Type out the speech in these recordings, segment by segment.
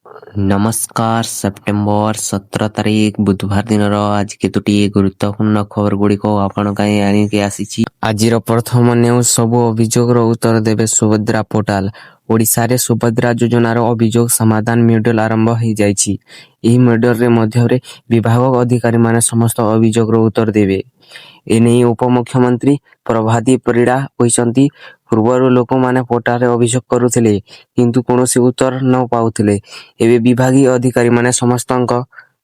नमस्कार सेप्टेम्बर 17 तारिख बुधवार दिन आज केतोटी गुरुत्वपूर्ण खबर गुड़िक आपण आनिक आसी आज प्रथम न्यूज सब अभियोग उत्तर देवे सुभद्रा पोर्टाल ओडिशा रे सुभद्रा योजनार अभियोग समाधान मॉड्यूल आरंभ हो जाइछि। एही मॉड्यूल रे मध्य रे विभाग अधिकारी माने समस्त अभियोग उत्तर देवे। एने उपमुख्यमंत्री प्रभाती परिड़ा कहते पूर्वर लोक माने पोर्टाल अभियोग करुथिले किंतु कोनोसी उत्तर न पाउथिले। एबे विभागीय अधिकारी माने समस्त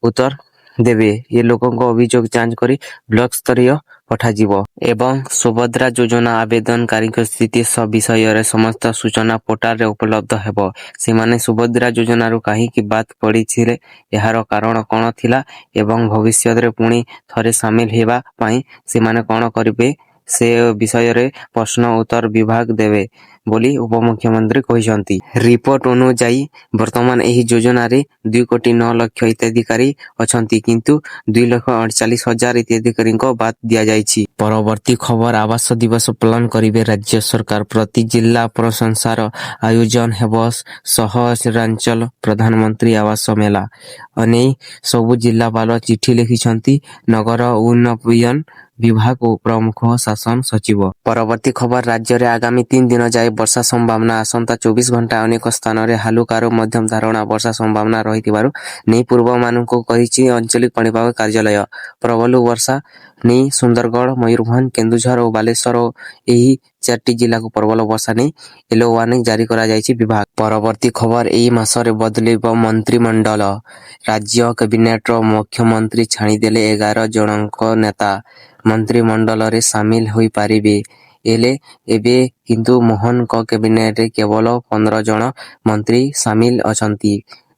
उत्तर देवे। ये लोकंक अभियोग जांच करी ब्लॉक स्तरीय पठाजिबो एवं सुभद्रा योजना आवेदनकारी स्थिति सब विषय रे समस्त सूचना पोर्टाल रे उपलब्ध हेबो। सेमाने सुभद्रा योजना रु काहीकि बात पड़िथिले, एहार कारण कोन थिला एवं भविष्य रे पुणी थरे शामिल हेबा पई सेमाने कोन करिवे से विषय रे प्रश्न उत्तर विभाग देवे बोली उपमुख्यमंत्री कहिसंती। रिपोर्ट अनुଯାयी वर्तमान एही योजना रे 2,09,00,000 हिताधिकारी अछंती किंतु 2,48,000 हिताधिकारी को बात दिया जाइछि। परवर्ती खबर आवास दिवस पालन करिवे राज्य सरकार। प्रति जिला प्रशंसार आयोजन हेबो सहरांचल प्रधानमंत्री आवास मेला। अने सबु जिल्लापाल चिठी लिखिछंती नगर उन्नयन विभाग और प्रमुख शासन सचिव। परवर्ती खबर राज्य रे आगामी 3 दिन जाए वर्षा संभावना। आसंता 24 घंटा अनेक स्थान रे हालुकारू मध्यम धारणा वर्षा संभावना रहितिबारु नै पूर्वमाननको कहिछि आंचलिक पाणीपाग कार्यालय। प्रबल वर्षा नै सुंदरगढ़, मयूरभंज, केन्दुझर और बालेश्वर एही 4टी जिला को प्रबल वर्षा नै येलो वार्निंग जारी करा जाइछि विभाग। परवर्ती खबर एही मासरे बदलिबो मंत्रिमंडल। राज्य कैबिनेट रो मुख्यमंत्री छाणी देले 11 जनक नेता मंत्रिमंडल रे शामिल होई पारिबे। एले एबे किंतु मोहन को कैबिनेट रे केवल 15 जन मंत्री शामिल अछंती।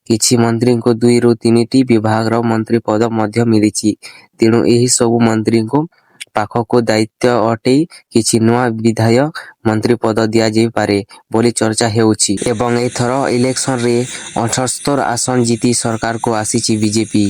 किछि मंत्री को 2 रु 3टी विभाग रो मंत्री पद मध्य मिलिछि। तेणु एही सब मंत्री को पाखको दायित्व अटे किछि नुआ विधायक मंत्री पद दिया जाई पारे बोली चर्चा हेउछि। एवं एथर इलेक्शन रे 78 आसन जीती सरकार को आसीछि बीजेपी,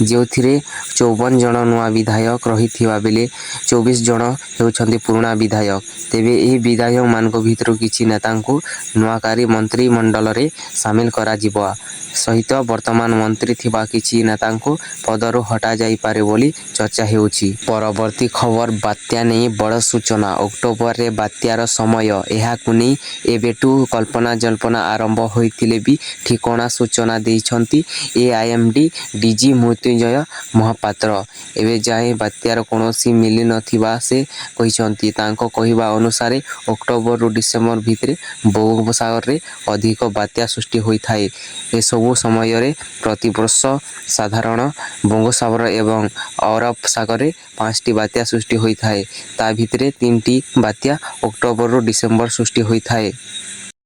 जोथिरे 54 जन नुआ विधायक रहिथिबा बेले 24 जन हेउछंती पुराना विधायक। तेबे एही विधायक मानको भितर किछि नेतांको नुआकारी मंत्री मंडल रे शामिल करा जिबो सहित वर्तमान मंत्री थिबा किछि नेतांको पदरु हटा जाई पारे बोली चर्चा हेउछि। परवर्ती खबर बात्या नै बड़ सूचना। अक्टोबर रे बात्यार समय एहाकु नै एबेटू कल्पना जल्पना आरंभ होइतिले भी ठिकणा सूचना दैछंती एआईएमडी डीजी मृत्युंजय महापात्र। एबे जाए बात्यार कोनोसी मिली नथिबा से कहिसंती। तांको कहिबा अनुसार अक्टोबर रु डिसेंबर भितरे बंगोपसागर रे अधिक बात्या सृष्टि होई थाए। ए सबु समय रे प्रतिवर्ष साधारण बंगोपसागर एवं अरब सागर रे 5टी बात्या सृष्टि होई थाए। ता भितरे 3टी बात्या अक्टोबर रु डिसेंबर सृष्टि होई थाए।